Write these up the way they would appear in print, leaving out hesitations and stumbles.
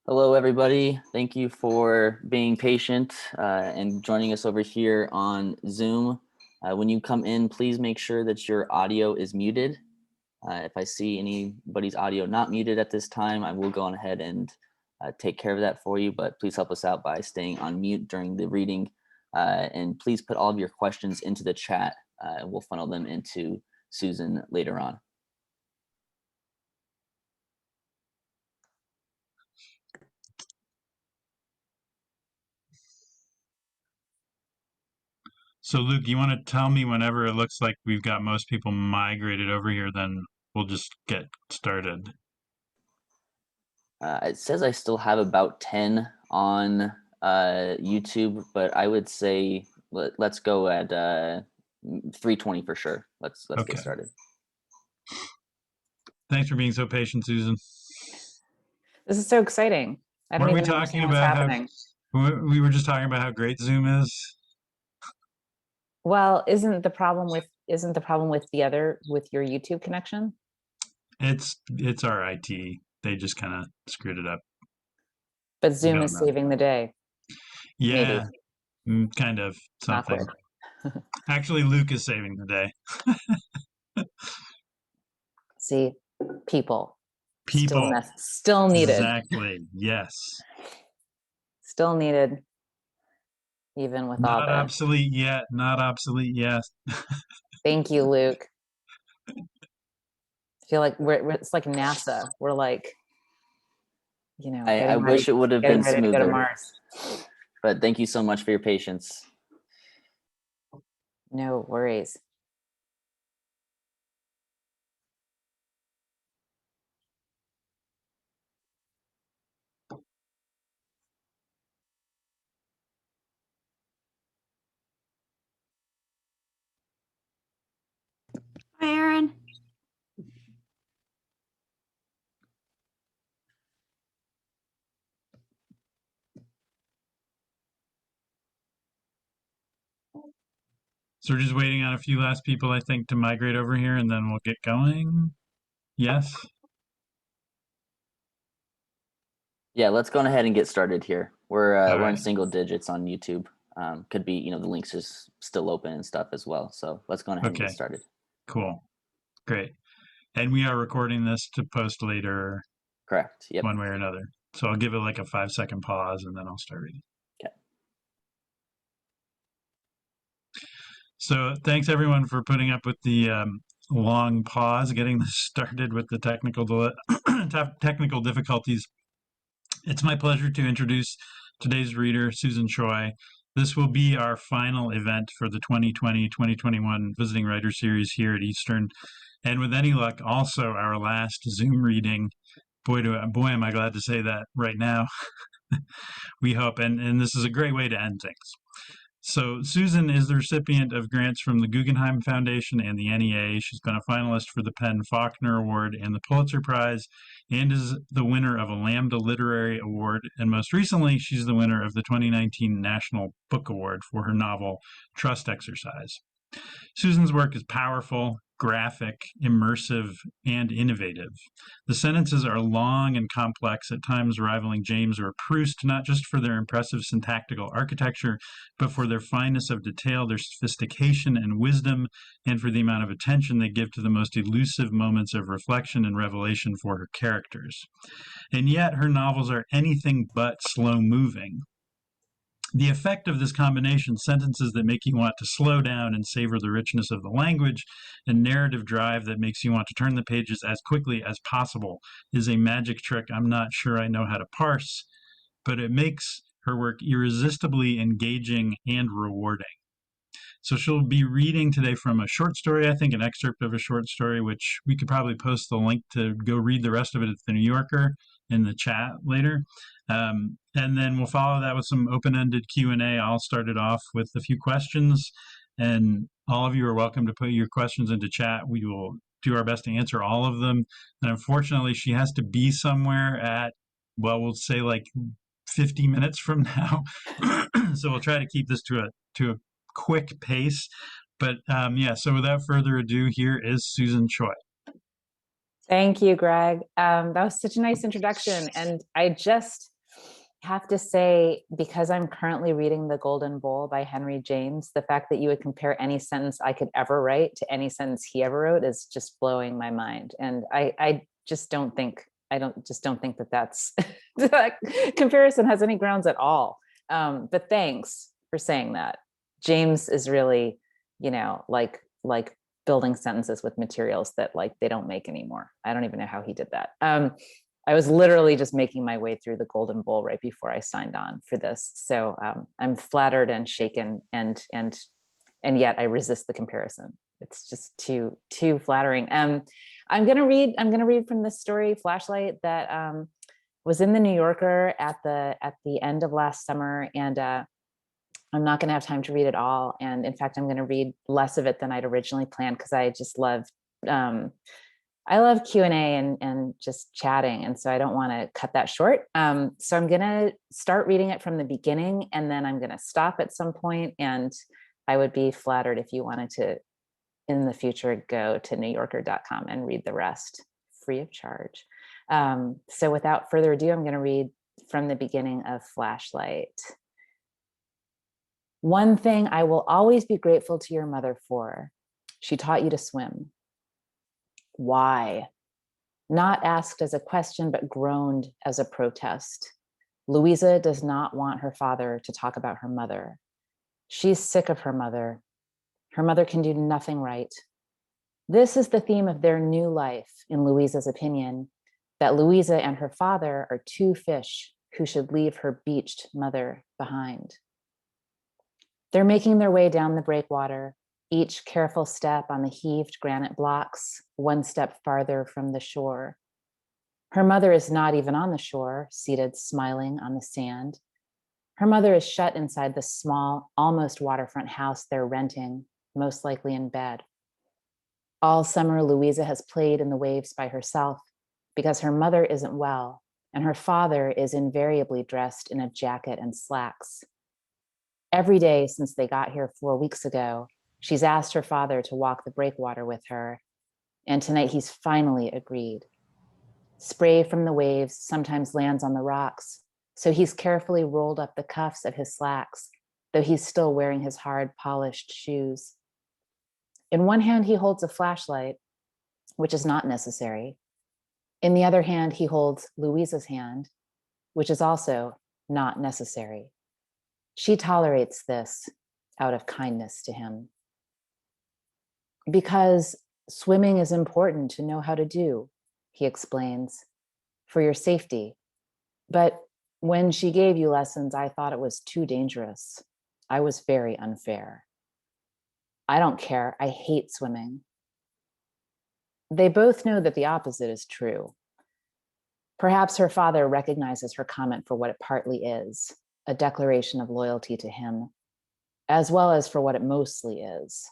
Hello, everybody. Thank you for being patient and joining us over here on Zoom. When you come in, please make sure that your audio is muted. If I see anybody's audio not muted at this time, I will go on ahead and take care of that for you, but please help us out by staying on mute during the reading. And please put all of your questions into the chat. And we'll funnel them into Susan later on. So Luke, you want to tell me whenever it looks like we've got most people migrated over here, then we'll just get started. It says I still have about 10 on YouTube, but I would say let's go at 320 for sure. Let's Okay. get started. Thanks for being so patient, Susan. This is so exciting. I don't Weren't even we talking understand what's about happening. we were just talking about how great Zoom is? Well, isn't the problem with your YouTube connection? It's our IT. They just kind of screwed it up. But Zoom is saving the day. Yeah, maybe. Kind of something. Actually, Luke is saving the day. See, people. People. Still needed. Exactly. Yes. Still needed. Even with all that. Not obsolete yet. Not obsolete yet. Thank you, Luke. I feel like it's like NASA. We're like, I wish it would have been smoother. To go to Mars. But thank you so much for your patience. No worries. Hi, Aaron. So we're just waiting on a few last people, I think, to migrate over here, and then we'll get going. Yes? Yeah, let's go ahead and get started here. We're right. in single digits on YouTube. Could be, the links is still open and stuff as well. So let's go ahead and get started. Cool. Great. And we are recording this to post later. Correct. Yep. One way or another. So I'll give it like a 5-second pause and then I'll start reading. Okay. So thanks everyone for putting up with the long pause, getting this started with the technical difficulties. It's my pleasure to introduce today's reader, Susan Choi. This will be our final event for the 2020-2021 Visiting Writer Series here at Eastern. And with any luck, also our last Zoom reading. Boy, am I glad to say that right now. We hope, and this is a great way to end things. So Susan is the recipient of grants from the Guggenheim Foundation and the NEA. She's been a finalist for the PEN Faulkner Award and the Pulitzer Prize, and is the winner of a Lambda Literary Award. And most recently, she's the winner of the 2019 National Book Award for her novel, Trust Exercise. Susan's work is powerful, graphic, immersive, and innovative. The sentences are long and complex, at times rivaling James or Proust, not just for their impressive syntactical architecture, but for their fineness of detail, their sophistication and wisdom, and for the amount of attention they give to the most elusive moments of reflection and revelation for her characters. And yet, her novels are anything but slow-moving. The effect of this combination, sentences that make you want to slow down and savor the richness of the language, and narrative drive that makes you want to turn the pages as quickly as possible, is a magic trick I'm not sure I know how to parse, but it makes her work irresistibly engaging and rewarding. So she'll be reading today from a short story, I think, an excerpt of a short story, which we could probably post the link to go read the rest of it at the New Yorker. in the chat later. And then we'll follow that with some open-ended Q&A. I'll start it off with a few questions, and all of you are welcome to put your questions into chat. We will do our best to answer all of them. And unfortunately, she has to be somewhere at, well, we'll say like 50 minutes from now. So we'll try to keep this to a quick pace. But yeah, so without further ado, here is Susan Choi. Thank you, Greg. That was such a nice introduction. And I just have to say, because I'm currently reading The Golden Bowl by Henry James, the fact that you would compare any sentence I could ever write to any sentence he ever wrote is just blowing my mind. And I just don't think that that's that comparison has any grounds at all. But thanks for saying that. James is really, like building sentences with materials that like they don't make anymore. I don't even know how he did that. I was literally just making my way through The Golden Bowl right before I signed on for this. So I'm flattered and shaken, and yet I resist the comparison. It's just too flattering. I'm gonna read from this story, Flashlight, that was in the New Yorker at the end of last summer, and I'm not gonna have time to read it all. And in fact, I'm gonna read less of it than I'd originally planned, because I just love Q&A and just chatting. And so I don't want to cut that short. So I'm going to start reading it from the beginning, and then I'm going to stop at some point. And I would be flattered if you wanted to, in the future, go to newyorker.com and read the rest free of charge. So without further ado, I'm going to read from the beginning of Flashlight. One thing I will always be grateful to your mother for: she taught you to swim. Why? Not asked as a question, but groaned as a protest. Louisa does not want her father to talk about her mother. She's sick of her mother. Her mother can do nothing right. This is the theme of their new life, in Louisa's opinion, that Louisa and her father are two fish who should leave her beached mother behind. They're making their way down the breakwater, each careful step on the heaved granite blocks, one step farther from the shore. Her mother is not even on the shore, seated smiling on the sand. Her mother is shut inside the small, almost waterfront house they're renting, most likely in bed. All summer, Louisa has played in the waves by herself because her mother isn't well, and her father is invariably dressed in a jacket and slacks. Every day since they got here 4 weeks ago, she's asked her father to walk the breakwater with her, and tonight he's finally agreed. Spray from the waves sometimes lands on the rocks, so he's carefully rolled up the cuffs of his slacks, though he's still wearing his hard, polished shoes. In one hand, he holds a flashlight, which is not necessary. In the other hand, he holds Louisa's hand, which is also not necessary. She tolerates this out of kindness to him. Because swimming is important to know how to do, he explains, for your safety. But when she gave you lessons, I thought it was too dangerous. I was very unfair. I don't care. I hate swimming. They both know that the opposite is true. Perhaps her father recognizes her comment for what it partly is, a declaration of loyalty to him, as well as for what it mostly is,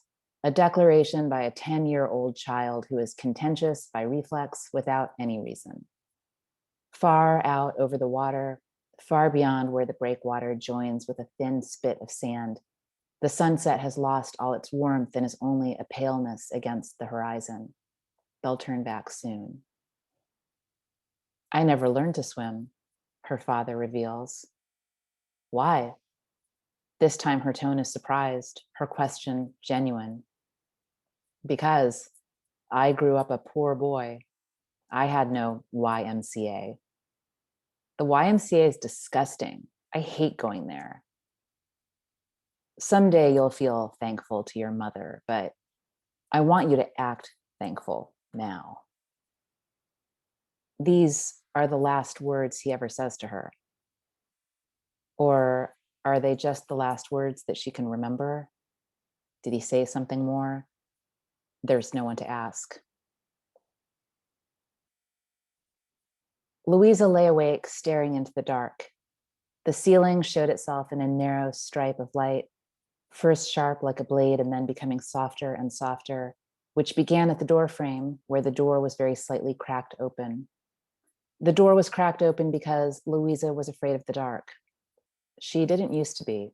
a declaration by a 10-year-old child who is contentious by reflex without any reason. Far out over the water, far beyond where the breakwater joins with a thin spit of sand, the sunset has lost all its warmth and is only a paleness against the horizon. They'll turn back soon. I never learned to swim, her father reveals. Why? This time her tone is surprised, her question genuine. Because I grew up a poor boy. I had no YMCA. The YMCA is disgusting. I hate going there. Someday you'll feel thankful to your mother, but I want you to act thankful now. These are the last words he ever says to her. Or are they just the last words that she can remember? Did he say something more? There's no one to ask. Louisa lay awake, staring into the dark. The ceiling showed itself in a narrow stripe of light, first sharp like a blade and then becoming softer and softer, which began at the door frame, where the door was very slightly cracked open. The door was cracked open because Louisa was afraid of the dark. She didn't used to be.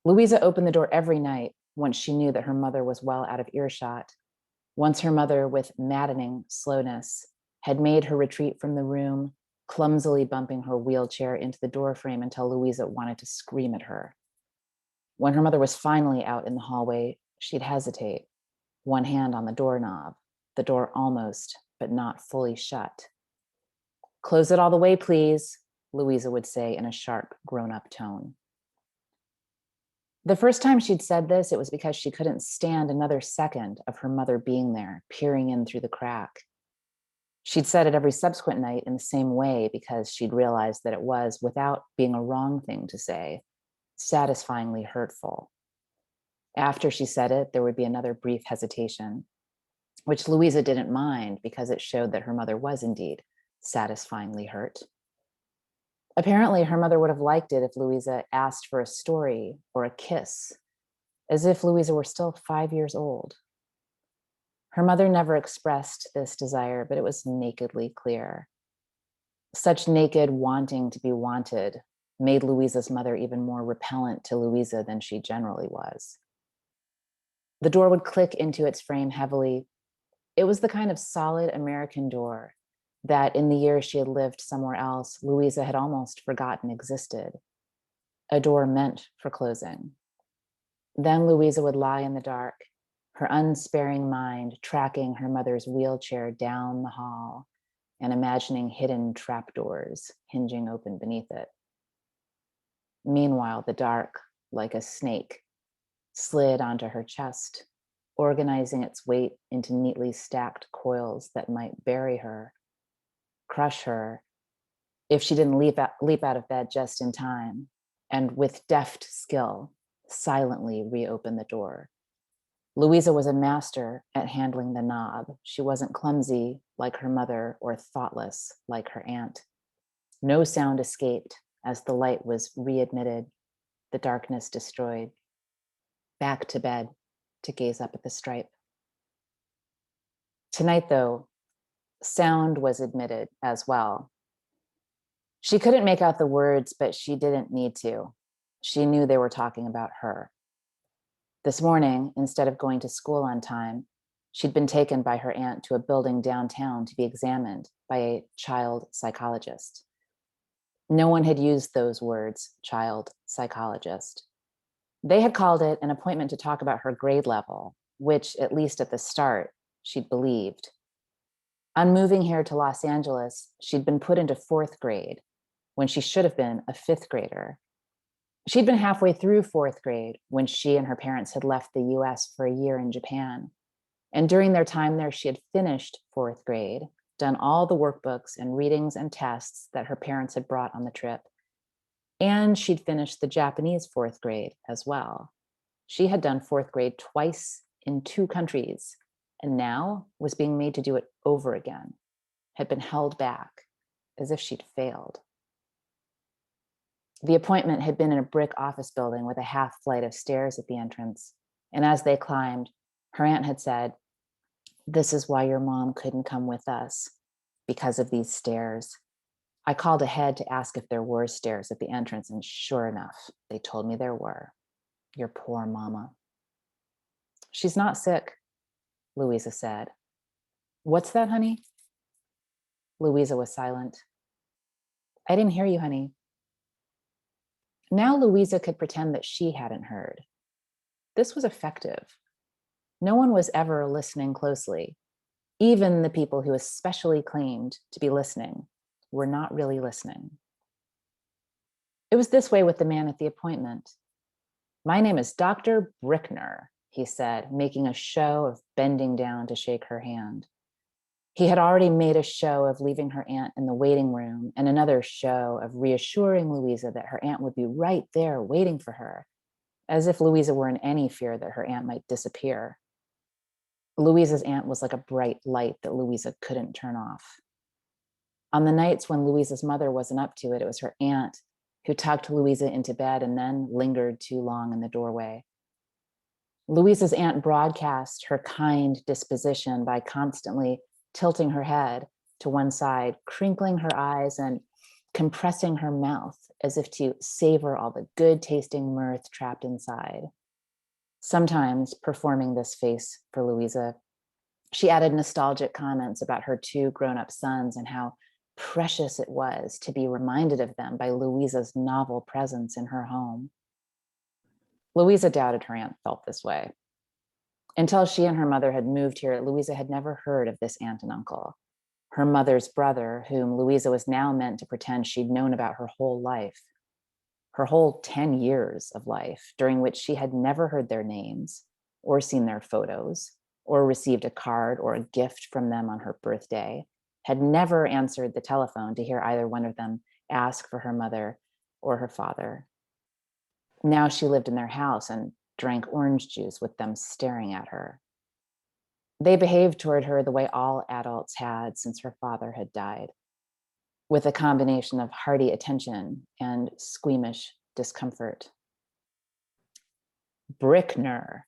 Louisa opened the door every night once she knew that her mother was well out of earshot, once her mother, with maddening slowness, had made her retreat from the room, clumsily bumping her wheelchair into the doorframe until Louisa wanted to scream at her. When her mother was finally out in the hallway, she'd hesitate, one hand on the doorknob, the door almost, but not fully shut. "Close it all the way, please," Louisa would say in a sharp, grown-up tone. The first time she'd said this, it was because she couldn't stand another second of her mother being there, peering in through the crack. She'd said it every subsequent night in the same way because she'd realized that it was, without being a wrong thing to say, satisfyingly hurtful. After she said it, there would be another brief hesitation, which Louisa didn't mind because it showed that her mother was indeed satisfyingly hurt. Apparently, her mother would have liked it if Louisa asked for a story or a kiss, as if Louisa were still 5 years old. Her mother never expressed this desire, but it was nakedly clear. Such naked wanting to be wanted made Louisa's mother even more repellent to Louisa than she generally was. The door would click into its frame heavily. It was the kind of solid American door that in the years she had lived somewhere else, Louisa had almost forgotten existed. A door meant for closing. Then Louisa would lie in the dark, her unsparing mind tracking her mother's wheelchair down the hall and imagining hidden trapdoors hinging open beneath it. Meanwhile, the dark, like a snake, slid onto her chest, organizing its weight into neatly stacked coils that might bury her, crush her, if she didn't leap out of bed just in time, and with deft skill, silently reopen the door. Louisa was a master at handling the knob. She wasn't clumsy like her mother or thoughtless like her aunt. No sound escaped as the light was readmitted, the darkness destroyed. Back to bed to gaze up at the stripe. Tonight, though, sound was admitted as well. She couldn't make out the words, but she didn't need to. She knew they were talking about her. This morning, instead of going to school on time, she'd been taken by her aunt to a building downtown to be examined by a child psychologist. No one had used those words, child psychologist. They had called it an appointment to talk about her grade level, which, at least at the start, she'd believed. On moving here to Los Angeles, she'd been put into 4th grade when she should have been a 5th grader. She'd been halfway through 4th grade when she and her parents had left the US for a year in Japan. And during their time there, she had finished 4th grade, done all the workbooks and readings and tests that her parents had brought on the trip. And she'd finished the Japanese 4th grade as well. She had done 4th grade twice in 2 countries, and now was being made to do it over again, had been held back as if she'd failed. The appointment had been in a brick office building with a half flight of stairs at the entrance. And as they climbed, her aunt had said, "This is why your mom couldn't come with us, because of these stairs." I called ahead to ask if there were stairs at the entrance, and sure enough, they told me there were. Your poor mama. "She's not sick," Louisa said. "What's that, honey?" Louisa was silent. "I didn't hear you, honey." Now Louisa could pretend that she hadn't heard. This was effective. No one was ever listening closely. Even the people who especially claimed to be listening were not really listening. It was this way with the man at the appointment. "My name is Dr. Brickner," he said, making a show of bending down to shake her hand. He had already made a show of leaving her aunt in the waiting room and another show of reassuring Louisa that her aunt would be right there waiting for her, as if Louisa were in any fear that her aunt might disappear. Louisa's aunt was like a bright light that Louisa couldn't turn off. On the nights when Louisa's mother wasn't up to it, it was her aunt who tucked Louisa into bed and then lingered too long in the doorway. Louisa's aunt broadcast her kind disposition by constantly tilting her head to one side, crinkling her eyes, and compressing her mouth as if to savor all the good tasting mirth trapped inside. Sometimes, performing this face for Louisa, she added nostalgic comments about her two grown-up sons and how precious it was to be reminded of them by Louisa's novel presence in her home. Louisa doubted her aunt felt this way. Until she and her mother had moved here, Louisa had never heard of this aunt and uncle, her mother's brother, whom Louisa was now meant to pretend she'd known about her whole life, her whole 10 years of life, during which she had never heard their names or seen their photos or received a card or a gift from them on her birthday, had never answered the telephone to hear either one of them ask for her mother or her father. Now she lived in their house and drank orange juice with them staring at her. They behaved toward her the way all adults had since her father had died, with a combination of hearty attention and squeamish discomfort. Brickner,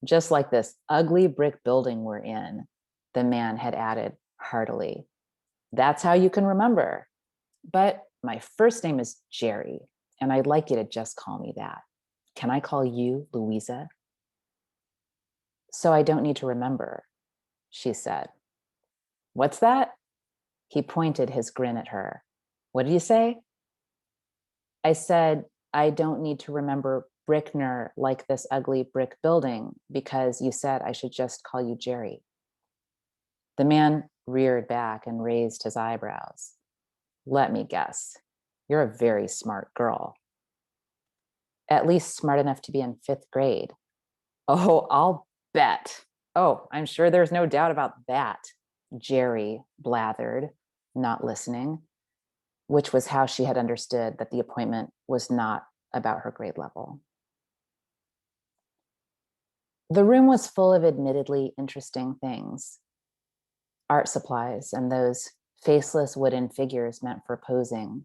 just like this ugly brick building we're in, the man had added heartily. That's how you can remember. But my first name is Jerry, and I'd like you to just call me that. Can I call you Louisa? So I don't need to remember, she said. What's that? He pointed his grin at her. What did you say? I said, I don't need to remember Brickner like this ugly brick building because you said I should just call you Jerry. The man reared back and raised his eyebrows. Let me guess, you're a very smart girl. At least smart enough to be in 5th grade. Oh, I'll bet. Oh, I'm sure there's no doubt about that, Jerry blathered, not listening, which was how she had understood that the appointment was not about her grade level. The room was full of admittedly interesting things. Art supplies and those faceless wooden figures meant for posing,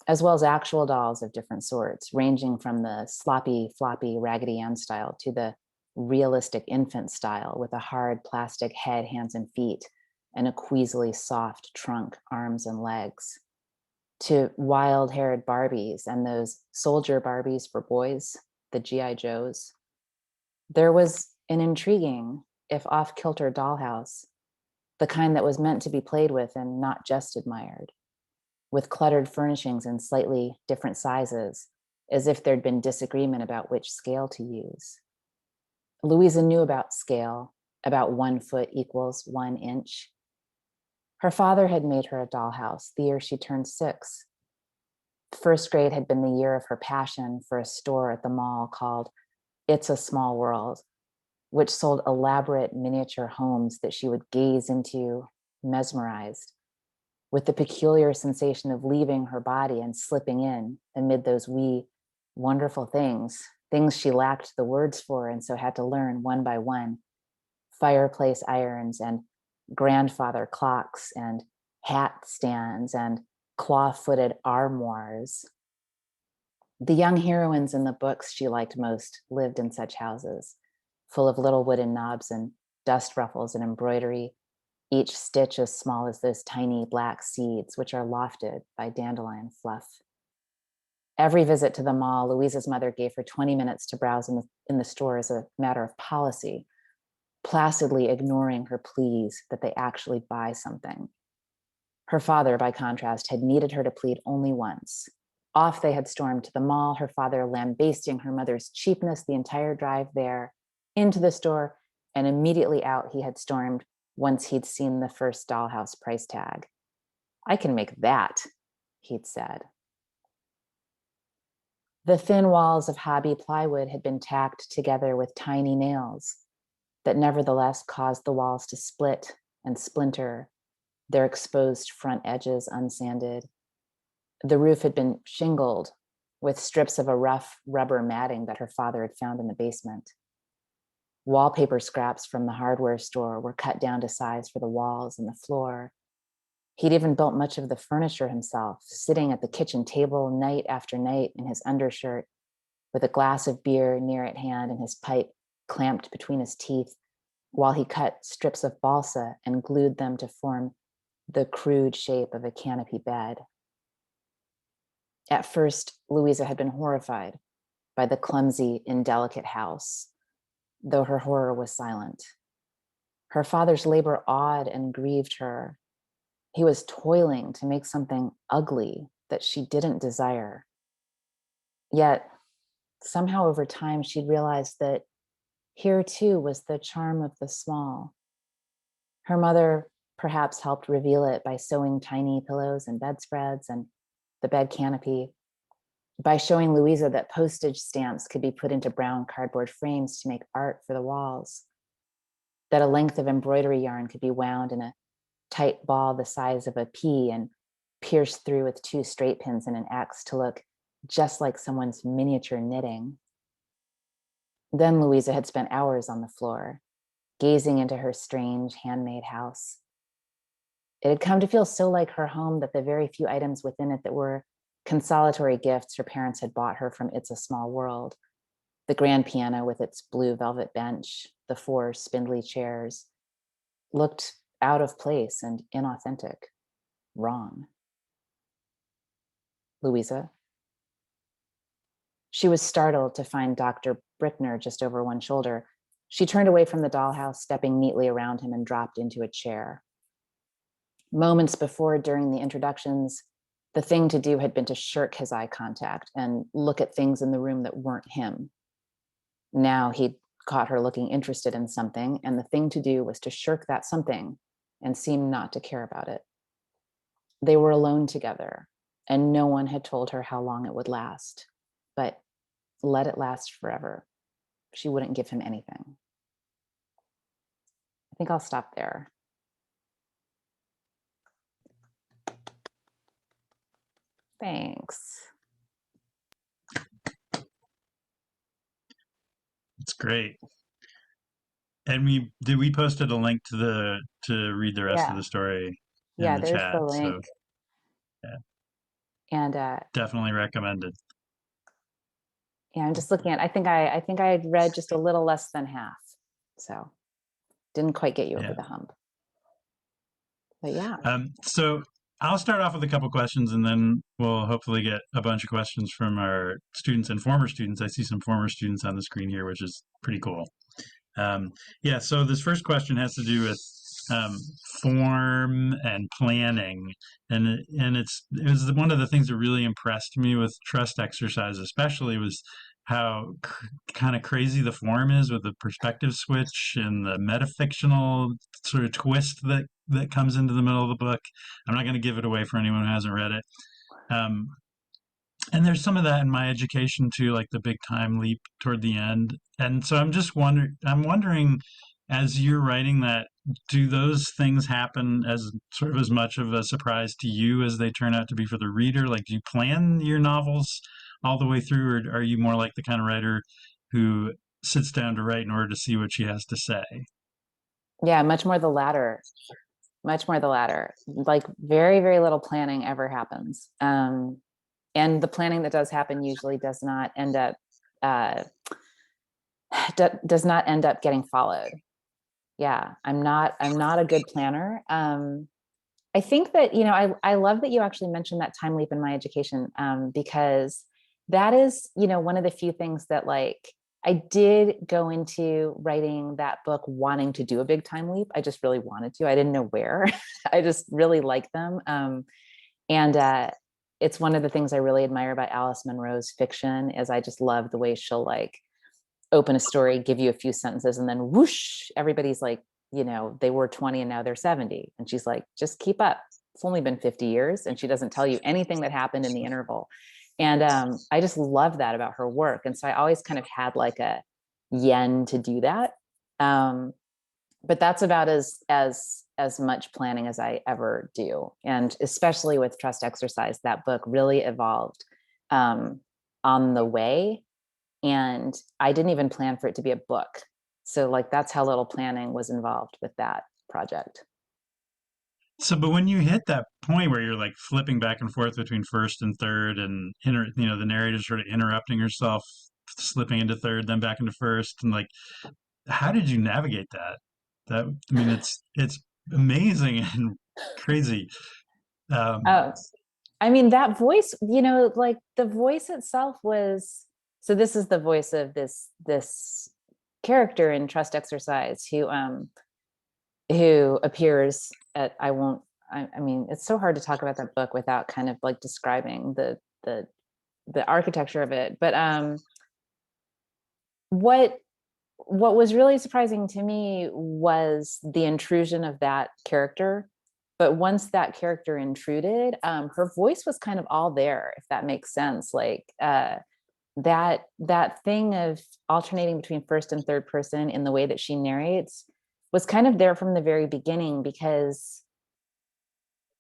as well as actual dolls of different sorts, ranging from the sloppy, floppy Raggedy Ann style to the realistic infant style with a hard plastic head, hands, and feet, and a queasily soft trunk, arms, and legs, to wild-haired Barbies and those soldier Barbies for boys, the G.I. Joes. There was an intriguing, if off-kilter dollhouse, the kind that was meant to be played with and not just admired, with cluttered furnishings in slightly different sizes, as if there'd been disagreement about which scale to use. Louisa knew about scale, about 1 foot equals 1 inch. Her father had made her a dollhouse the year she turned 6. 1st grade had been the year of her passion for a store at the mall called It's a Small World, which sold elaborate miniature homes that she would gaze into, mesmerized, with the peculiar sensation of leaving her body and slipping in amid those wee, wonderful things she lacked the words for and so had to learn one by one. Fireplace irons and grandfather clocks and hat stands and claw-footed armoires. The young heroines in the books she liked most lived in such houses, full of little wooden knobs and dust ruffles and embroidery, each stitch as small as those tiny black seeds, which are lofted by dandelion fluff. Every visit to the mall, Louisa's mother gave her 20 minutes to browse in the store as a matter of policy, placidly ignoring her pleas that they actually buy something. Her father, by contrast, had needed her to plead only once. Off they had stormed to the mall, her father lambasting her mother's cheapness the entire drive there, into the store, and immediately out he had stormed once he'd seen the first dollhouse price tag. I can make that, he'd said. The thin walls of hobby plywood had been tacked together with tiny nails that nevertheless caused the walls to split and splinter, their exposed front edges unsanded. The roof had been shingled with strips of a rough rubber matting that her father had found in the basement. Wallpaper scraps from the hardware store were cut down to size for the walls and the floor. He'd even built much of the furniture himself, sitting at the kitchen table night after night in his undershirt, with a glass of beer near at hand and his pipe clamped between his teeth, while he cut strips of balsa and glued them to form the crude shape of a canopy bed. At first, Louisa had been horrified by the clumsy, indelicate house, though her horror was silent. Her father's labor awed and grieved her. He was toiling to make something ugly that she didn't desire. Yet, somehow over time, she'd realized that here too was the charm of the small. Her mother perhaps helped reveal it by sewing tiny pillows and bedspreads and the bed canopy, by showing Louisa that postage stamps could be put into brown cardboard frames to make art for the walls, that a length of embroidery yarn could be wound in a tight ball the size of a pea and pierced through with 2 straight pins and an X to look just like someone's miniature knitting. Then Louisa had spent hours on the floor, gazing into her strange handmade house. It had come to feel so like her home that the very few items within it that were consolatory gifts her parents had bought her from It's a Small World, the grand piano with its blue velvet bench, the 4 spindly chairs, looked out of place and inauthentic, wrong. Louisa. She was startled to find Dr. Brickner just over one shoulder. She turned away from the dollhouse, stepping neatly around him, and dropped into a chair. Moments before, during the introductions, the thing to do had been to shirk his eye contact and look at things in the room that weren't him. Now he'd caught her looking interested in something, and the thing to do was to shirk that something and seem not to care about it. They were alone together, and no one had told her how long it would last. But let it last forever. She wouldn't give him anything. I think I'll stop there. Thanks. It's great. And we posted a link to read the rest of the story in the there's chat. the link. So yeah. And definitely recommended. yeah, I'm just looking at, I think I had read just a little less than half. So didn't quite get you over the hump. But yeah. So I'll start off with a couple questions, and then we'll hopefully get a bunch of questions from our students and former students. I see some former students on the screen here, which is pretty cool. So this first question has to do with form and planning, and it was one of the things that really impressed me with Trust Exercise, especially, was how kind of crazy the form is with the perspective switch and the metafictional sort of twist that comes into the middle of the book. I'm not going to give it away for anyone who hasn't read it. And there's some of that in my education too, like the big time leap toward the end. And so I'm wondering, as you're writing that, do those things happen as sort of as much of a surprise to you as they turn out to be for the reader? Like, do you plan your novels all the way through, or are you more like the kind of writer who sits down to write in order to see what she has to say? Yeah, much more the latter. Much more the latter. Like, very, very little planning ever happens. And the planning that does happen usually does not end up getting followed. Yeah, I'm not a good planner. I think that, I love that you actually mentioned that time leap in my education, because that is, one of the few things that, like, I did go into writing that book wanting to do a big time leap. I just really wanted to. I didn't know where. I just really like them. And it's one of the things I really admire about Alice Munro's fiction, is I just love the way she'll, like, open a story, give you a few sentences, and then whoosh, everybody's like, they were 20 and now they're 70. And she's like, just keep up. It's only been 50 years. And she doesn't tell you anything that happened in the interval. And I just love that about her work. And so I always kind of had like a yen to do that. But that's about as much planning as I ever do. And especially with Trust Exercise, that book really evolved on the way. And I didn't even plan for it to be a book. So, like, that's how little planning was involved with that project. So, but when you hit that point where you're like flipping back and forth between first and third, and the narrator's sort of interrupting herself, slipping into third, then back into first, and like, how did you navigate that? That I mean, it's amazing and crazy. Oh, I mean, that voice, like the voice itself was, so this is the voice of this character in Trust Exercise who appears at, I mean, it's so hard to talk about that book without kind of like describing the architecture of it. But what was really surprising to me was the intrusion of that character. But once that character intruded, her voice was kind of all there, if that makes sense. Like that thing of alternating between first and third person in the way that she narrates was kind of there from the very beginning, because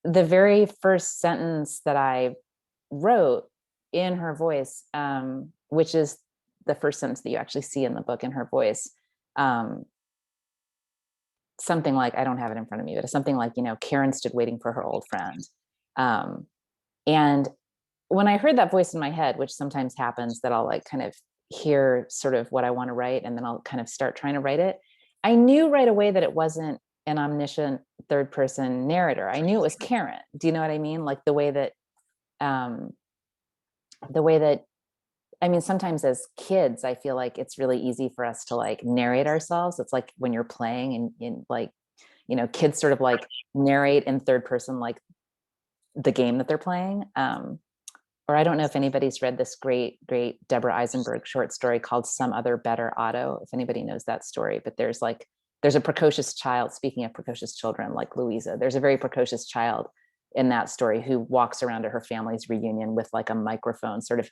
the very first sentence that I wrote in her voice, which is the first sentence that you actually see in the book in her voice, something like, I don't have it in front of me, but it's something like, Karen stood waiting for her old friend. And when I heard that voice in my head, which sometimes happens, that I'll like kind of hear sort of what I want to write, and then I'll kind of start trying to write it, I knew right away that it wasn't an omniscient third person narrator. I knew it was Karen. Do you know what I mean? Like the way that, I mean, sometimes as kids, I feel like it's really easy for us to like narrate ourselves. It's like when you're playing and in like, kids sort of like narrate in third person, like the game that they're playing. Or I don't know if anybody's read this great Deborah Eisenberg short story called Some Other Better Otto, if anybody knows that story. But there's a precocious child, speaking of precocious children, like Louisa, there's a very precocious child in that story who walks around to her family's reunion with like a microphone, sort of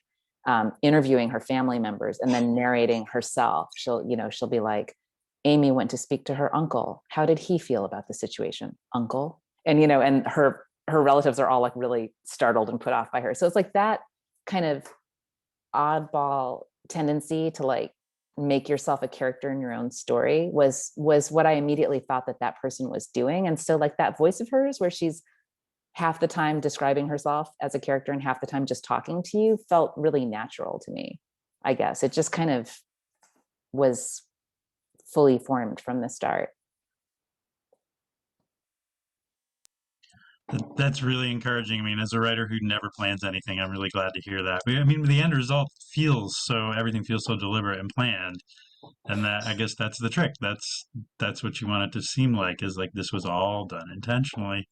interviewing her family members and then narrating herself. She'll be like, Amy went to speak to her uncle. How did he feel about the situation? Uncle? And, and her relatives are all like really startled and put off by her. So it's like that kind of oddball tendency to like make yourself a character in your own story was what I immediately thought that person was doing. And so like that voice of hers, where she's half the time describing herself as a character and half the time just talking to you, felt really natural to me. I guess it just kind of was fully formed from the start. That's really encouraging. I mean, as a writer who never plans anything, I'm really glad to hear that. I mean, the end result everything feels so deliberate and planned. And that, I guess that's the trick. That's what you want it to seem like, is like this was all done intentionally.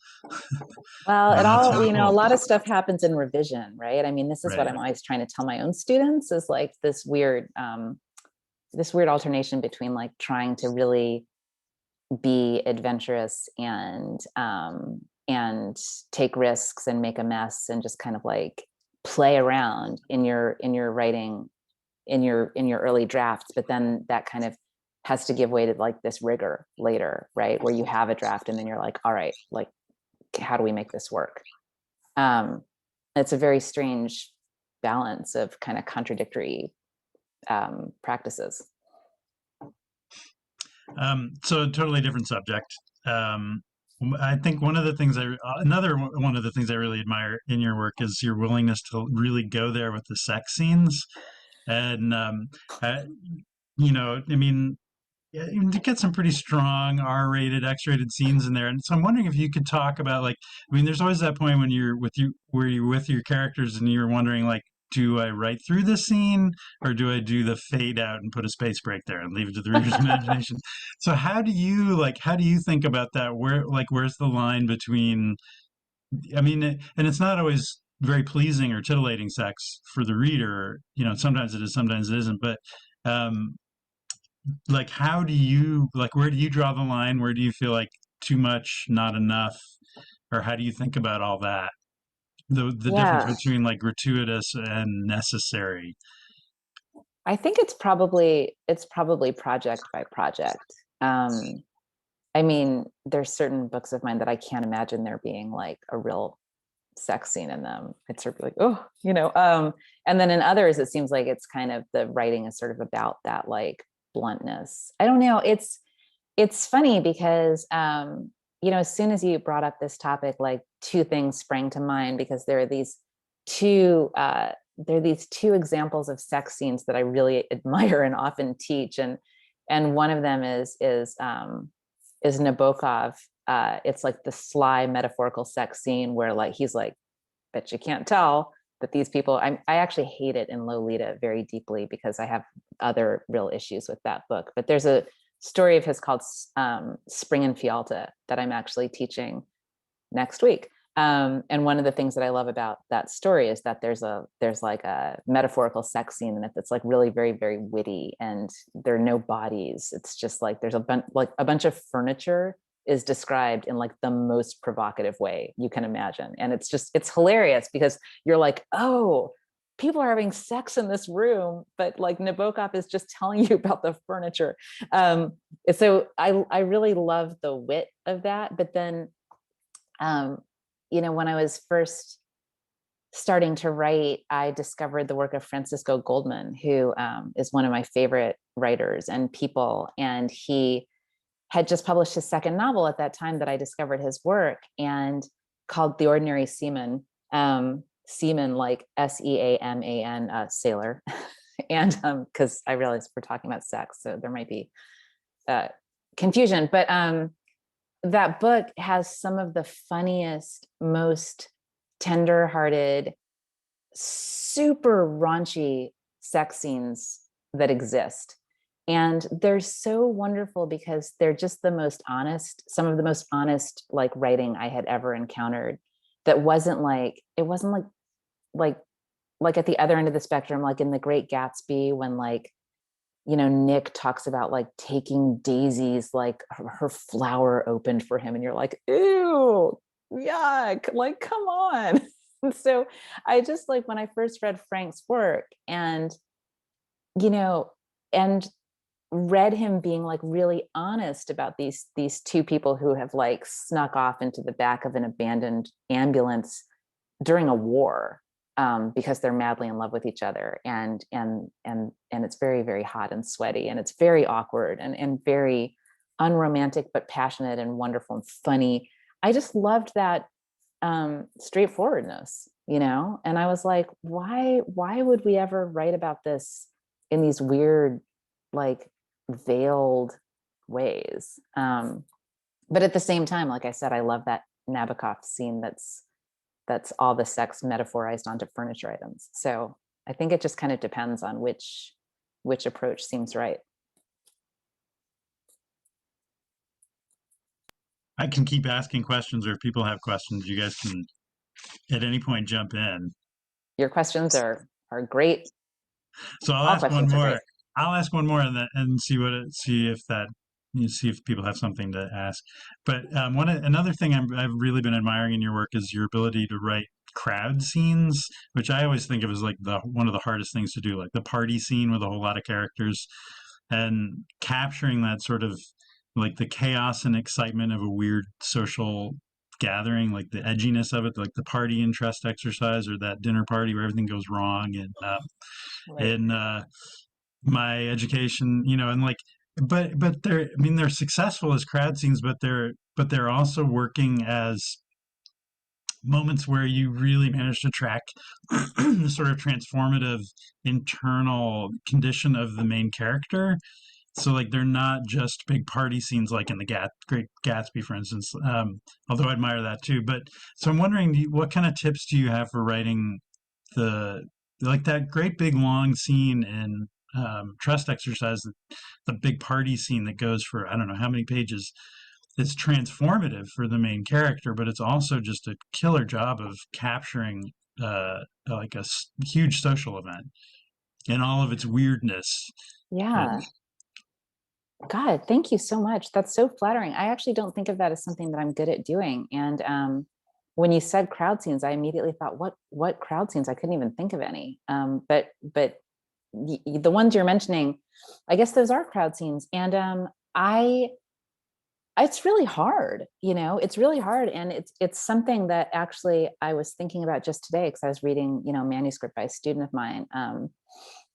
Well, it That's all, really a cool. lot of stuff happens in revision, right? I mean, this is what Right. I'm always trying to tell my own students, is like this weird alternation between like trying to really be adventurous and take risks and make a mess and just kind of like play around in your writing, in your early drafts, but then that kind of has to give way to like this rigor later, right, where you have a draft and then you're like, all right, like how do we make this work? It's a very strange balance of kind of contradictory practices. So a totally different subject. I think another one of the things I really admire in your work is your willingness to really go there with the sex scenes. And, I mean, yeah, you get some pretty strong R-rated, X-rated scenes in there. And so I'm wondering if you could talk about, like, I mean, there's always that point when where you're with your characters and you're wondering, like, do I write through this scene, or do I do the fade out and put a space break there and leave it to the reader's imagination? So how do you think about that? Where's the line between, I mean, and it's not always very pleasing or titillating sex for the reader. Sometimes it is, sometimes it isn't. But um, like, where do you draw the line? Where do you feel like too much, not enough? Or how do you think about all that? The difference Yeah, between like gratuitous and necessary. I think it's probably project by project. I mean, there's certain books of mine that I can't imagine there being like a real sex scene in them. It's sort of like, and then in others, it seems like it's kind of, the writing is sort of about that like bluntness. I don't know. It's funny because as soon as you brought up this topic, like two things sprang to mind, because there are these two examples of sex scenes that I really admire and often teach, and one of them is Nabokov. It's like the sly metaphorical sex scene where like he's like, bet you can't tell that these people. I actually hate it in Lolita very deeply because I have other real issues with that book. But there's a story of his called Spring and Fialta that I'm actually teaching next week. And one of the things that I love about that story is that there's like a metaphorical sex scene in it that's like really very, very witty, and there are no bodies. It's just like there's a bunch of furniture is described in like the most provocative way you can imagine. And it's hilarious because you're like, oh, people are having sex in this room, but like Nabokov is just telling you about the furniture. So I really love the wit of that. But then, when I was first starting to write, I discovered the work of Francisco Goldman, who is one of my favorite writers and people. And he had just published his second novel at that time that I discovered his work, and called The Ordinary Seaman. Seaman like Seaman, sailor. And because I realized we're talking about sex, so there might be confusion. But that book has some of the funniest, most tender-hearted, super raunchy sex scenes that exist. And they're so wonderful because they're just the most honest, some of the most honest like writing I had ever encountered. That wasn't like, it wasn't like at the other end of the spectrum, like in The Great Gatsby, when like, Nick talks about like taking daisies, like her flower opened for him, and you're like, ew, yuck, like, come on. So I just like, when I first read Frank's work and read him being like really honest about these two people who have like snuck off into the back of an abandoned ambulance during a war, because they're madly in love with each other, and it's very, very hot and sweaty, and it's very awkward and very unromantic, but passionate and wonderful and funny. I just loved that straightforwardness, and I was like, why would we ever write about this in these weird, like, veiled ways? But at the same time, like I said, I love that Nabokov scene that's all the sex metaphorized onto furniture items. So I think it just kind of depends on which approach seems right. I can keep asking questions, or if people have questions, you guys can at any point jump in. Your questions are great. So I'll ask one more. I'll ask one more and see if people have something to ask. But another thing I've really been admiring in your work is your ability to write crowd scenes, which I always think of as like one of the hardest things to do, like the party scene with a whole lot of characters, and capturing that sort of like the chaos and excitement of a weird social gathering, like the edginess of it, like the party interest exercise, or that dinner party where everything goes wrong, and Right. in my education, and like, but they're successful as crowd scenes, but they're also working as moments where you really manage to track the sort of transformative internal condition of the main character. So like, they're not just big party scenes like in the Great Gatsby, for instance, although I admire that too. But so I'm wondering, what kind of tips do you have for writing that great big long scene in Trust Exercise, the big party scene that goes for I don't know how many pages? It's transformative for the main character, but it's also just a killer job of capturing like a huge social event and all of its weirdness. Yeah. God, thank you so much. That's so flattering. I actually don't think of that as something that I'm good at doing. And when you said crowd scenes, I immediately thought, what crowd scenes? I couldn't even think of any. But the ones you're mentioning, I guess those are crowd scenes. And it's really hard, it's really hard. And it's something that actually I was thinking about just today, because I was reading, a manuscript by a student of mine,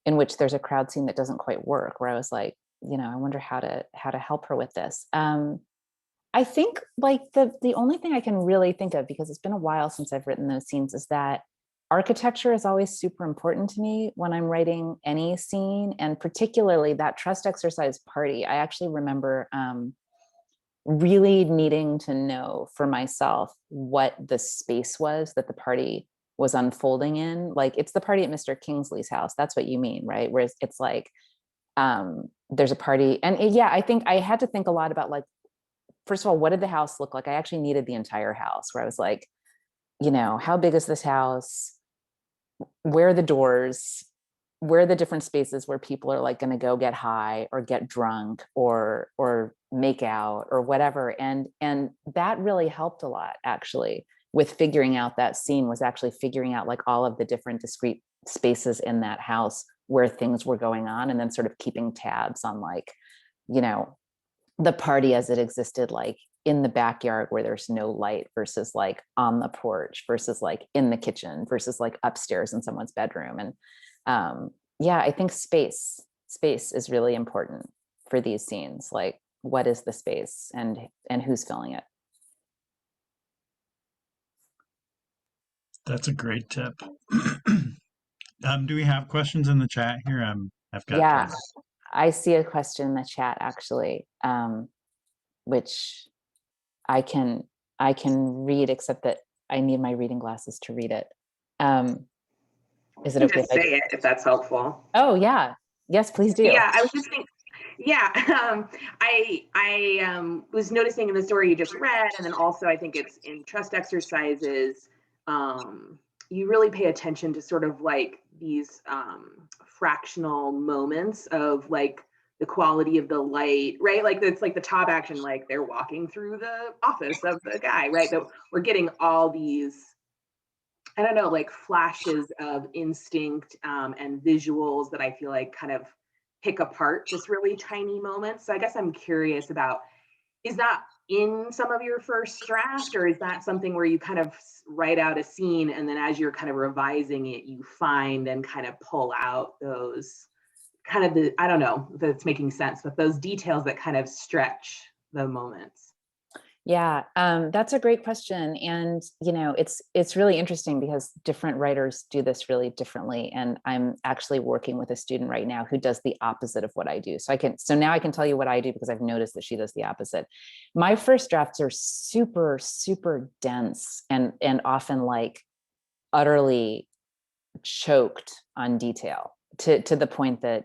in which there's a crowd scene that doesn't quite work, where I was like, I wonder how to help her with this. I think like the only thing I can really think of, because it's been a while since I've written those scenes, is that architecture is always super important to me when I'm writing any scene, and particularly that trust exercise party. I actually remember really needing to know for myself what the space was that the party was unfolding in. Like, it's the party at Mr. Kingsley's house. That's what you mean, right? Whereas it's like there's a party, and yeah, I think I had to think a lot about, like, first of all, what did the house look like? I actually needed the entire house, where I was like, how big is this house? Where are the doors? Where are the different spaces where people are like going to go get high or get drunk or make out or whatever? And that really helped a lot, actually, with figuring out that scene, was actually figuring out like all of the different discrete spaces in that house where things were going on, and then sort of keeping tabs on, like, the party as it existed, like in the backyard where there's no light, versus like on the porch, versus like in the kitchen, versus like upstairs in someone's bedroom. And yeah, I think space is really important for these scenes. Like, what is the space, and who's filling it? That's a great tip. Do we have questions in the chat here? I've got Yeah, tons. I see a question in the chat, actually, which I can read, except that I need my reading glasses to read it. Is it okay? Just say it if that's helpful. Oh yeah, yes, please do. Yeah, I was just thinking. Yeah, I was noticing in the story you just read, and then also I think it's in trust exercises. You really pay attention to sort of like these fractional moments of like the quality of the light, right? Like it's like the top action, like they're walking through the office of the guy, right? But we're getting all these, I don't know, like flashes of instinct and visuals that I feel like kind of pick apart just really tiny moments. So I guess I'm curious about, is that in some of your first draft, or is that something where you kind of write out a scene and then as you're kind of revising it, you find and kind of pull out those kind of I don't know if it's making sense, but those details that kind of stretch the moments? Yeah, that's a great question. And, it's really interesting because different writers do this really differently. And I'm actually working with a student right now who does the opposite of what I do. So now I can tell you what I do, because I've noticed that she does the opposite. My first drafts are super, super dense, and often like utterly choked on detail, to the point that,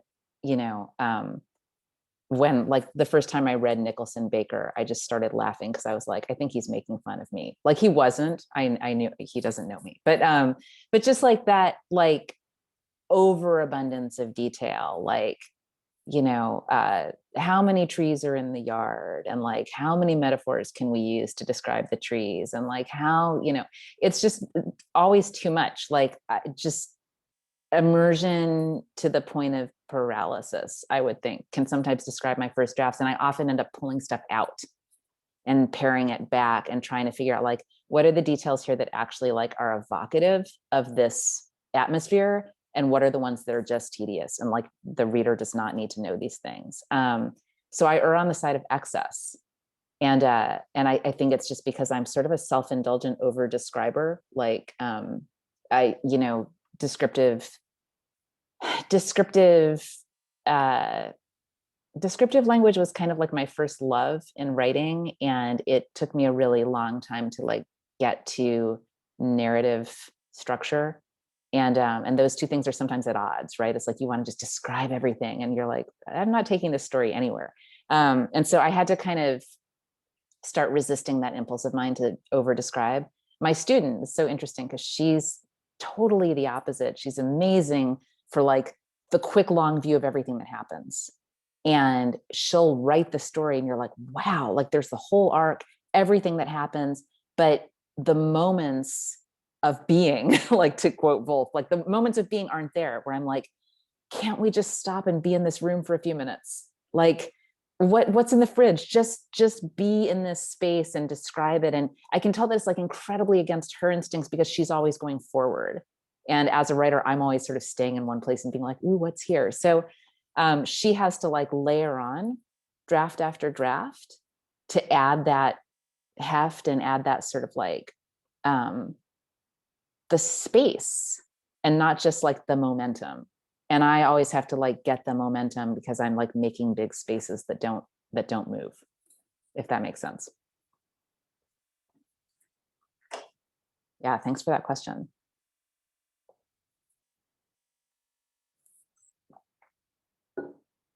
when, like, the first time I read Nicholson Baker, I just started laughing, because I was like, I think he's making fun of me. Like, he wasn't. I knew he doesn't know me, but just like that, like, overabundance of detail, like, how many trees are in the yard, and like how many metaphors can we use to describe the trees, and like how, it's just always too much. Like, just immersion to the point of paralysis, I would think, can sometimes describe my first drafts. And I often end up pulling stuff out and paring it back and trying to figure out, like, what are the details here that actually like are evocative of this atmosphere, and what are the ones that are just tedious and like the reader does not need to know these things. So I err on the side of excess. And I think it's just because I'm sort of a self-indulgent over describer. Like, descriptive language was kind of like my first love in writing, and it took me a really long time to like get to narrative structure. And those two things are sometimes at odds, right? It's like you want to just describe everything, and you're like, I'm not taking this story anywhere. And so I had to kind of start resisting that impulse of mine to over describe. My student is so interesting because she's totally the opposite. She's amazing for like the quick long view of everything that happens, and she'll write the story and you're like, wow, like there's the whole arc, everything that happens, but the moments of being, like, to quote Wolf, like the moments of being aren't there, where I'm like, can't we just stop and be in this room for a few minutes? Like, what's in the fridge? Just be in this space and describe it. And I can tell that it's like incredibly against her instincts, because she's always going forward. And as a writer, I'm always sort of staying in one place and being like, ooh, what's here? So she has to like layer on draft after draft to add that heft and add that sort of like the space and not just like the momentum. And I always have to like get the momentum because I'm like making big spaces that don't move, if that makes sense. Yeah, thanks for that question.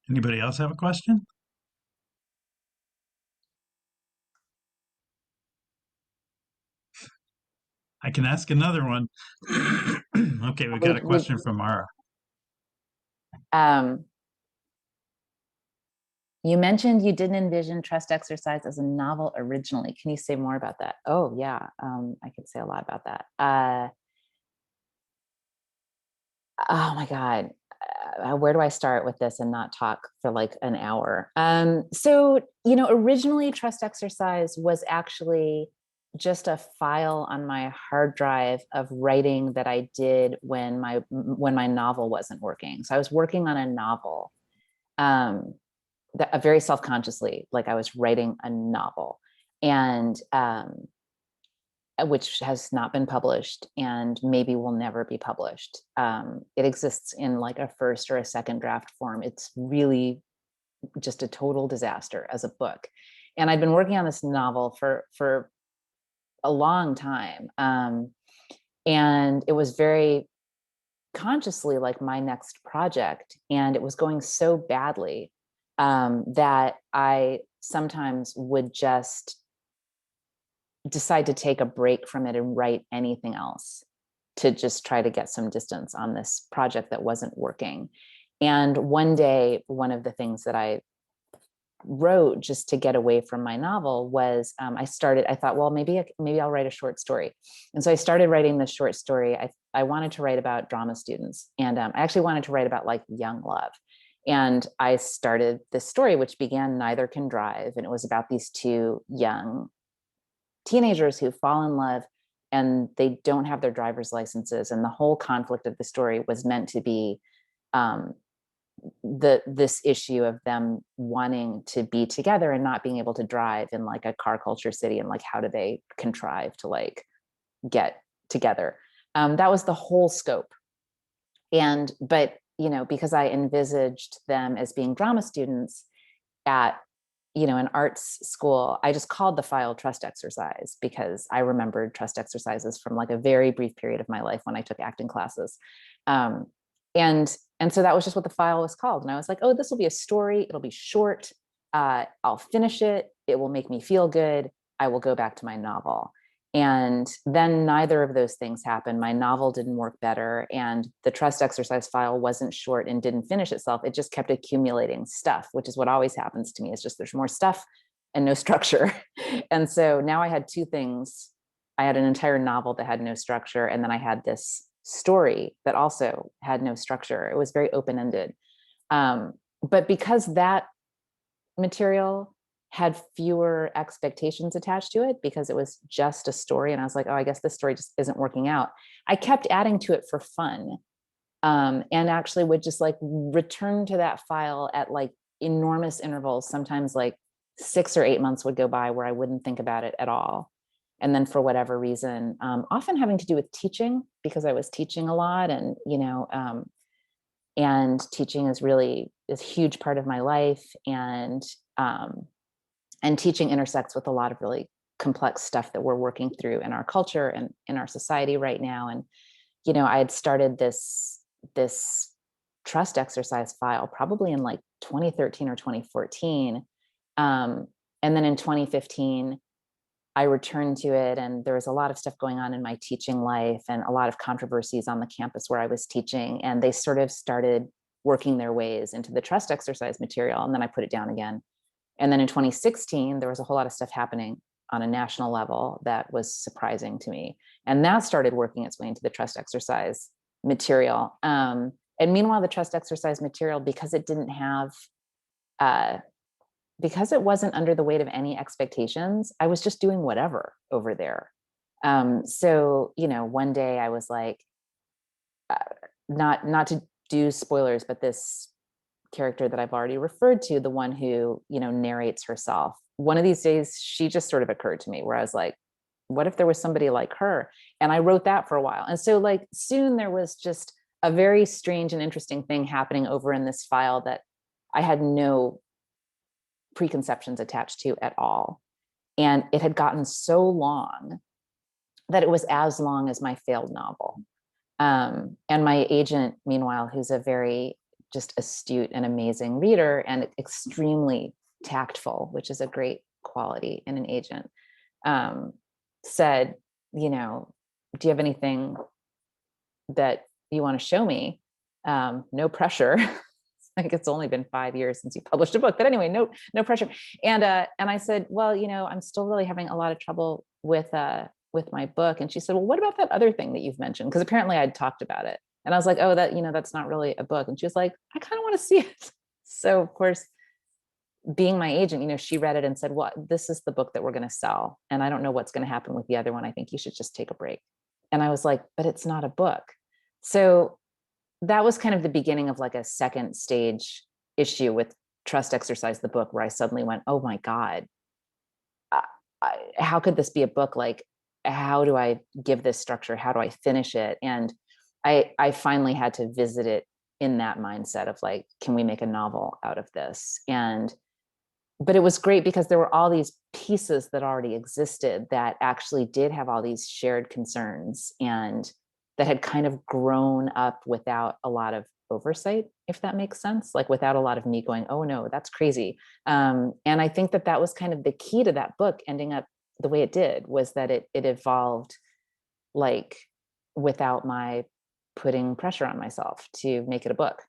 Anybody else have a question? I can ask another one. Okay, we got a question from Mara. You mentioned you didn't envision trust exercise as a novel originally. Can you say more about that? Oh yeah, I could say a lot about that. Oh my God. Where do I start with this and not talk for like an hour? So, you know, originally trust exercise was actually just a file on my hard drive of writing that I did when my novel wasn't working. So I was working on a novel, very self-consciously, like I was writing a novel, and which has not been published and maybe will never be published. It exists in like a first or a second draft form. It's really just a total disaster as a book. And I'd been working on this novel for a long time. And it was very consciously like my next project. And it was going so badly that I sometimes would just decide to take a break from it and write anything else to just try to get some distance on this project that wasn't working. And one day, one of the things that I wrote just to get away from my novel was I thought, well, maybe I'll write a short story. And so I started writing this short story. I wanted to write about drama students, and I actually wanted to write about like young love. And I started this story, which began Neither Can Drive. And it was about these two young teenagers who fall in love and they don't have their driver's licenses. And the whole conflict of the story was meant to be this issue of them wanting to be together and not being able to drive in like a car culture city, and like how do they contrive to like get together. That was the whole scope. But you know, because I envisaged them as being drama students at, you know, an arts school, I just called the file Trust Exercise because I remembered trust exercises from like a very brief period of my life when I took acting classes. And so that was just what the file was called. And I was like, oh, this will be a story. It'll be short. I'll finish it. It will make me feel good. I will go back to my novel. And then neither of those things happened. My novel didn't work better. And the trust exercise file wasn't short and didn't finish itself. It just kept accumulating stuff, which is what always happens to me. It's just there's more stuff and no structure. And so now I had two things. I had an entire novel that had no structure. And then I had this story that also had no structure. It was very open-ended. But because that material had fewer expectations attached to it, because it was just a story, and I was like, oh, I guess this story just isn't working out, I kept adding to it for fun, and actually would just like return to that file at like enormous intervals. Sometimes like 6 or 8 months would go by where I wouldn't think about it at all. And then for whatever reason, often having to do with teaching, because I was teaching a lot, and you know, and teaching is a huge part of my life, and teaching intersects with a lot of really complex stuff that we're working through in our culture and in our society right now. And you know, I had started this trust exercise file probably in like 2013 or 2014, and then in 2015. I returned to it, and there was a lot of stuff going on in my teaching life and a lot of controversies on the campus where I was teaching, and they sort of started working their ways into the trust exercise material, and then I put it down again. And then in 2016, there was a whole lot of stuff happening on a national level that was surprising to me, and that started working its way into the trust exercise material. And meanwhile, the trust exercise material, because it didn't have because it wasn't under the weight of any expectations, I was just doing whatever over there. So, you know, one day I was like, not to do spoilers, but this character that I've already referred to, the one who, you know, narrates herself, one of these days she just sort of occurred to me, where I was like, what if there was somebody like her? And I wrote that for a while. And so like soon there was just a very strange and interesting thing happening over in this file that I had no preconceptions attached to at all. And it had gotten so long that it was as long as my failed novel. And my agent, meanwhile, who's a very just astute and amazing reader and extremely tactful, which is a great quality in an agent, said, you know, do you have anything that you want to show me? No pressure. Like it's only been 5 years since you published a book, but anyway, no pressure. And I said, well, you know, I'm still really having a lot of trouble with my book. And she said, well, what about that other thing that you've mentioned? Because apparently I'd talked about it. And I was like, oh, that, you know, that's not really a book. And she was like, I kind of want to see it. So of course, being my agent, you know, she read it and said, well, this is the book that we're going to sell. And I don't know what's going to happen with the other one. I think you should just take a break. And I was like, but it's not a book. So that was kind of the beginning of like a second stage issue with Trust Exercise, the book, where I suddenly went, oh my God, how could this be a book? Like, how do I give this structure? How do I finish it? And I finally had to visit it in that mindset of like, can we make a novel out of this? But it was great because there were all these pieces that already existed that actually did have all these shared concerns and that had kind of grown up without a lot of oversight, if that makes sense, like without a lot of me going, oh no, that's crazy. And I think that was kind of the key to that book ending up the way it did, was that it evolved like without my putting pressure on myself to make it a book.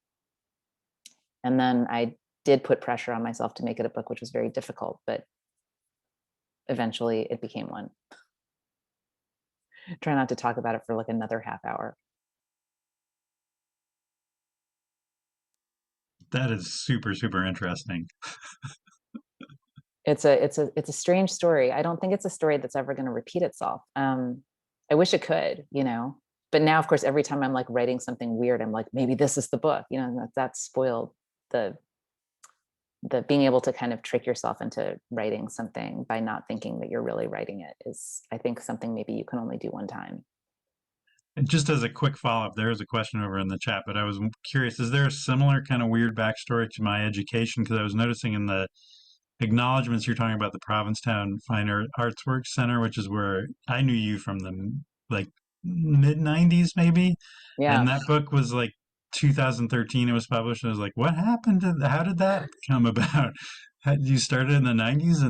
And then I did put pressure on myself to make it a book, which was very difficult, but eventually it became one. Try not to talk about it for like another half hour. That is super, super interesting. It's a strange story. I don't think it's a story that's ever going to repeat itself. I wish it could, you know, but now of course, every time I'm like writing something weird, I'm like, maybe this is the book, you know, that's spoiled the being able to kind of trick yourself into writing something by not thinking that you're really writing it is, I think, something maybe you can only do one time. And just as a quick follow-up, there is a question over in the chat, but I was curious, is there a similar kind of weird backstory to my education? Because I was noticing in the acknowledgments you're talking about the Provincetown Fine Arts Works Center, which is where I knew you from the like mid 90s maybe. Yeah. And that book was like 2013 it was published. And I was like, what happened to how did that come about? Had you started in the 90s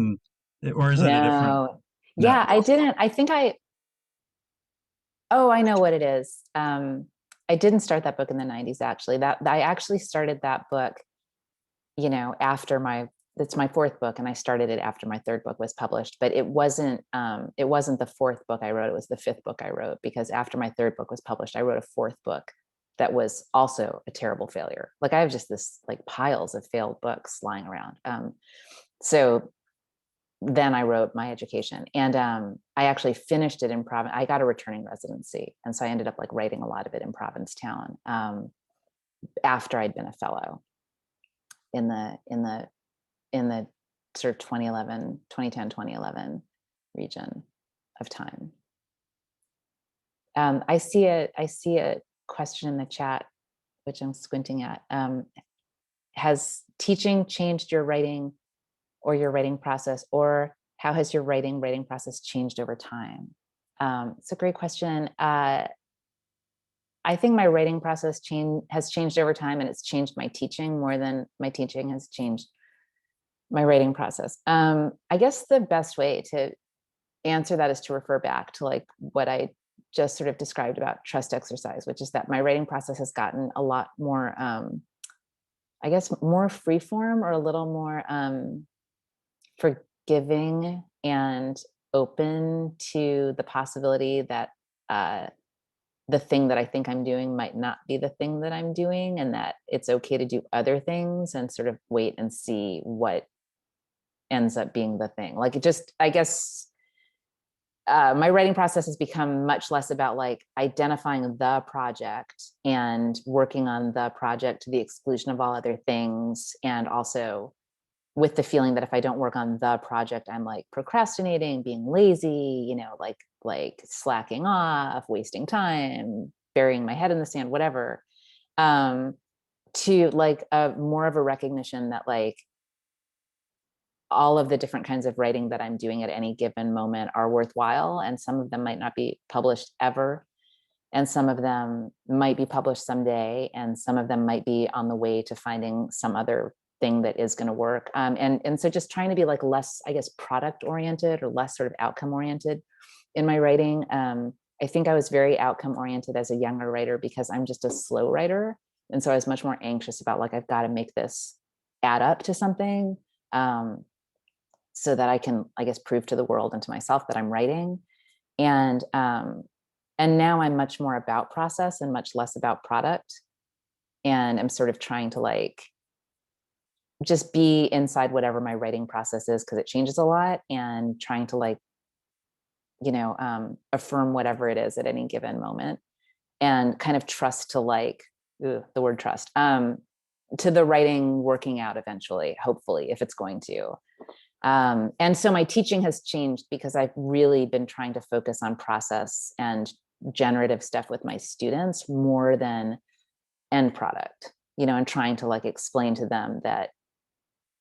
or is it a different? Yeah, I didn't. I think I know what it is. I didn't start that book in the 90s, actually. That I actually started that book, you know, after it's my fourth book, and I started it after my third book was published. But it wasn't the fourth book I wrote, it was the fifth book I wrote, because after my third book was published, I wrote a fourth book that was also a terrible failure. Like I have just this like piles of failed books lying around. So then I wrote My Education, and I actually finished it in Providence. I got a returning residency, and so I ended up like writing a lot of it in Provincetown after I'd been a fellow in the sort of 2010 region of time. I see a question in the chat, which I'm squinting at. Has teaching changed your writing or your writing process, or how has your writing process changed over time? It's a great question. I think my writing process has changed over time, and it's changed my teaching more than my teaching has changed my writing process. I guess the best way to answer that is to refer back to like what I just sort of described about Trust Exercise, which is that my writing process has gotten a lot more, I guess, more freeform, or a little more forgiving and open to the possibility that the thing that I think I'm doing might not be the thing that I'm doing, and that it's okay to do other things and sort of wait and see what ends up being the thing. Like it just, I guess, my writing process has become much less about like identifying the project and working on the project to the exclusion of all other things, and also with the feeling that if I don't work on the project, I'm like procrastinating, being lazy, you know, like slacking off, wasting time, burying my head in the sand, whatever. To like more of a recognition that like all of the different kinds of writing that I'm doing at any given moment are worthwhile, and some of them might not be published ever, and some of them might be published someday, and some of them might be on the way to finding some other thing that is going to work. And so just trying to be like less, I guess, product oriented or less sort of outcome oriented in my writing. I think I was very outcome oriented as a younger writer because I'm just a slow writer. And so I was much more anxious about like, I've got to make this add up to something, so that I can, I guess, prove to the world and to myself that I'm writing. And now I'm much more about process and much less about product. And I'm sort of trying to like just be inside whatever my writing process is, because it changes a lot, and trying to like, you know, affirm whatever it is at any given moment, and kind of trust to like, the word trust, to the writing working out eventually, hopefully, if it's going to. And so my teaching has changed because I've really been trying to focus on process and generative stuff with my students more than end product, you know, and trying to like explain to them that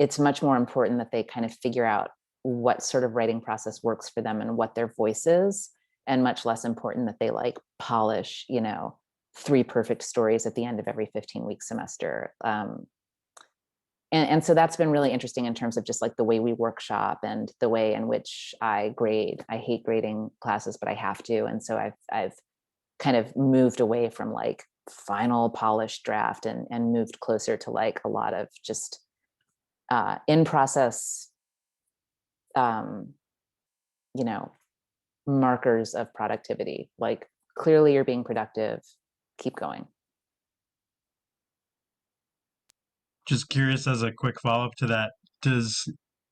it's much more important that they kind of figure out what sort of writing process works for them and what their voice is, and much less important that they like polish, you know, 3 perfect stories at the end of every 15-week semester. And so that's been really interesting in terms of just like the way we workshop and the way in which I grade. I hate grading classes, but I have to. And so I've kind of moved away from like final polished draft and moved closer to like a lot of just in process, you know, markers of productivity. Like clearly you're being productive, keep going. Just curious, as a quick follow-up to that, does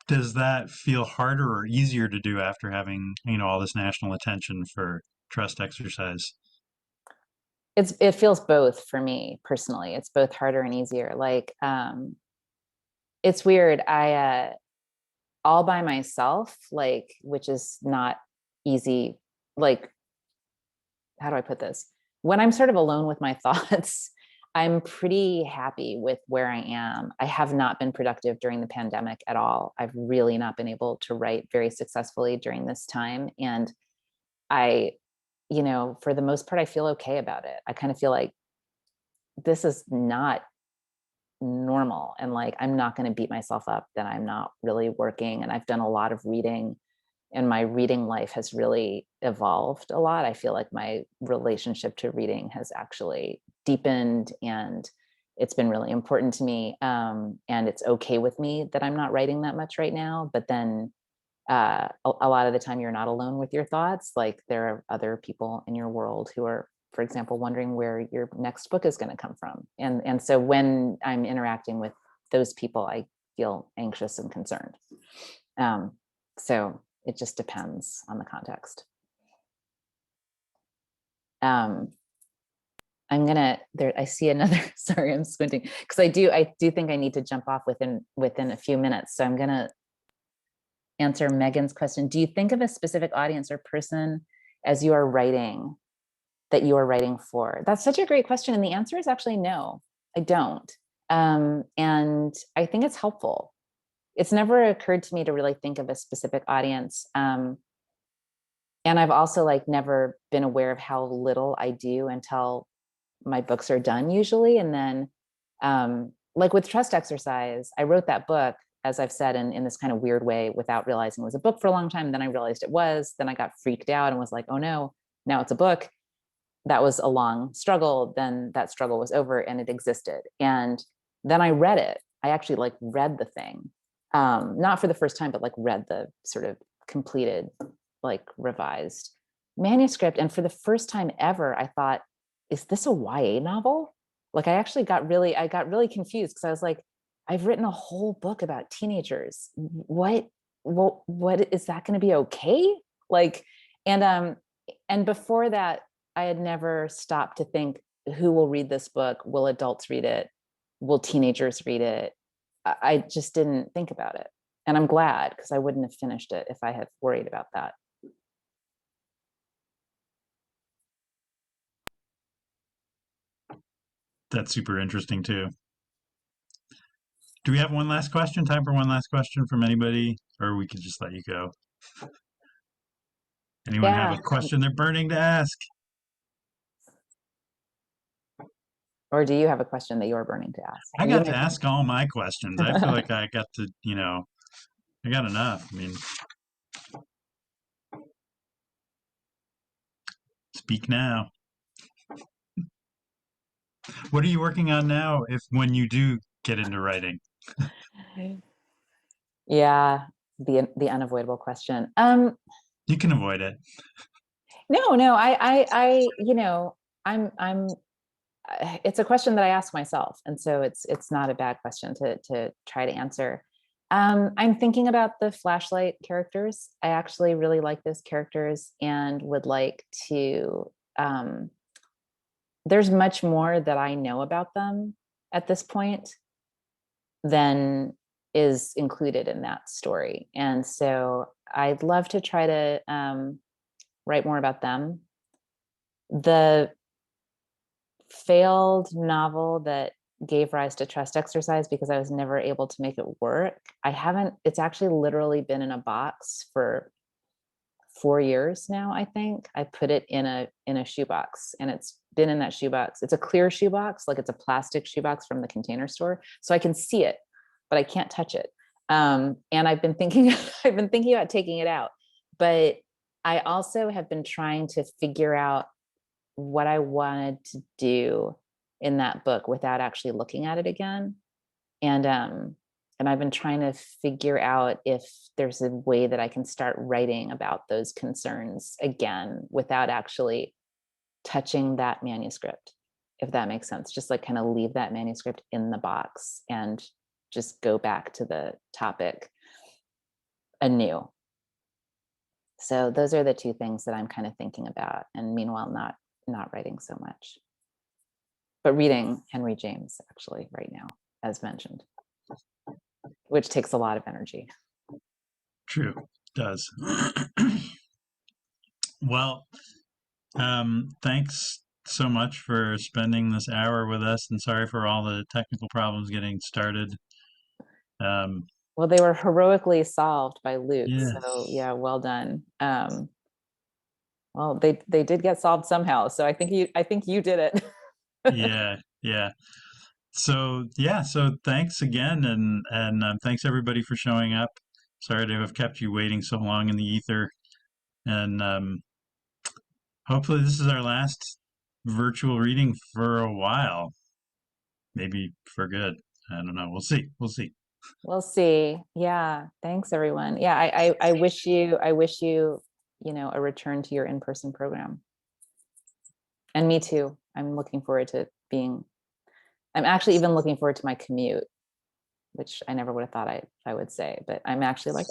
that feel harder or easier to do after having, you know, all this national attention for trust exercise? It feels both for me personally. It's both harder and easier. Like it's weird. I all by myself, like, which is not easy. Like, how do I put this? When I'm sort of alone with my thoughts, I'm pretty happy with where I am. I have not been productive during the pandemic at all. I've really not been able to write very successfully during this time. And I, you know, for the most part, I feel okay about it. I kind of feel like this is not normal. And like, I'm not going to beat myself up that I'm not really working. And I've done a lot of reading, and my reading life has really evolved a lot. I feel like my relationship to reading has actually deepened, and it's been really important to me. And it's okay with me that I'm not writing that much right now. But then a lot of the time you're not alone with your thoughts. Like there are other people in your world who are, for example, wondering where your next book is going to come from. And so when I'm interacting with those people, I feel anxious and concerned. So it just depends on the context. I'm gonna there. I see another. Sorry, I'm squinting because I do think I need to jump off within a few minutes. So I'm gonna answer Megan's question. Do you think of a specific audience or person as you are writing, that you are writing for? That's such a great question, and the answer is actually no, I don't. And I think it's helpful. It's never occurred to me to really think of a specific audience. And I've also like never been aware of how little I do until my books are done usually. And then like with Trust Exercise, I wrote that book, as I've said, in this kind of weird way without realizing it was a book for a long time. Then I realized it was, then I got freaked out and was like, oh no, now it's a book. That was a long struggle. Then that struggle was over and it existed. And then I read it. I actually like read the thing, not for the first time, but like read the sort of completed, like revised manuscript. And for the first time ever, I thought, is this a YA novel? Like I got really confused because I was like, I've written a whole book about teenagers. What is that going to be okay? Like, and before that, I had never stopped to think, who will read this book? Will adults read it? Will teenagers read it? I just didn't think about it. And I'm glad, because I wouldn't have finished it if I had worried about that. That's super interesting too. Do we have one last question? Time for one last question from anybody, or we could just let you go. Anyone have a question they're burning to ask? Or do you have a question that you're burning to ask? I got to ask all my questions. I feel like I got to, I got enough. I mean, speak now. What are you working on now when you do get into writing? Yeah, the unavoidable question. You can avoid it. No, I'm it's a question that I ask myself, and so it's not a bad question to try to answer. I'm thinking about the flashlight characters. I actually really like those characters and would like to, there's much more that I know about them at this point than is included in that story. And so I'd love to try to write more about them. The failed novel that gave rise to Trust Exercise, because I was never able to make it work. It's actually literally been in a box for 4 years now, I think. I put it in a shoebox, and it's been in that shoebox. It's a clear shoebox, like it's a plastic shoebox from the Container Store. So I can see it, but I can't touch it. And I've been thinking about taking it out. But I also have been trying to figure out what I wanted to do in that book without actually looking at it again. And I've been trying to figure out if there's a way that I can start writing about those concerns again without actually touching that manuscript, if that makes sense. Just like kind of leave that manuscript in the box and just go back to the topic anew. So those are the two things that I'm kind of thinking about. And meanwhile, not writing so much, but reading Henry James actually right now, as mentioned, which takes a lot of energy. True, it does. Well, thanks so much for spending this hour with us, and sorry for all the technical problems getting started. Well, they were heroically solved by Luke. Yes. So yeah, well done. Well, they did get solved somehow. So I think you did it. Yeah. So thanks again, and thanks everybody for showing up. Sorry to have kept you waiting so long in the ether, and hopefully this is our last virtual reading for a while, maybe for good. I don't know. We'll see. We'll see. Yeah. Thanks, everyone. Yeah, I wish you a return to your in-person program. And me too. I'm actually even looking forward to my commute, which I never would have thought I would say, but I'm actually like,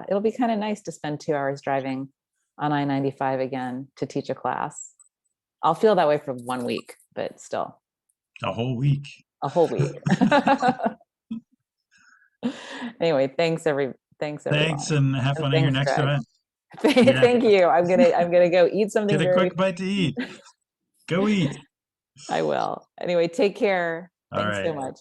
it'll be kind of nice to spend 2 hours driving on I-95 again to teach a class. I'll feel that way for 1 week, but still. A whole week. Anyway, thanks everyone. Thanks, and have fun in your next event. Thank you. I'm gonna go eat something. Get a quick bite to eat. Go eat. I will. Anyway, take care. Thanks so much.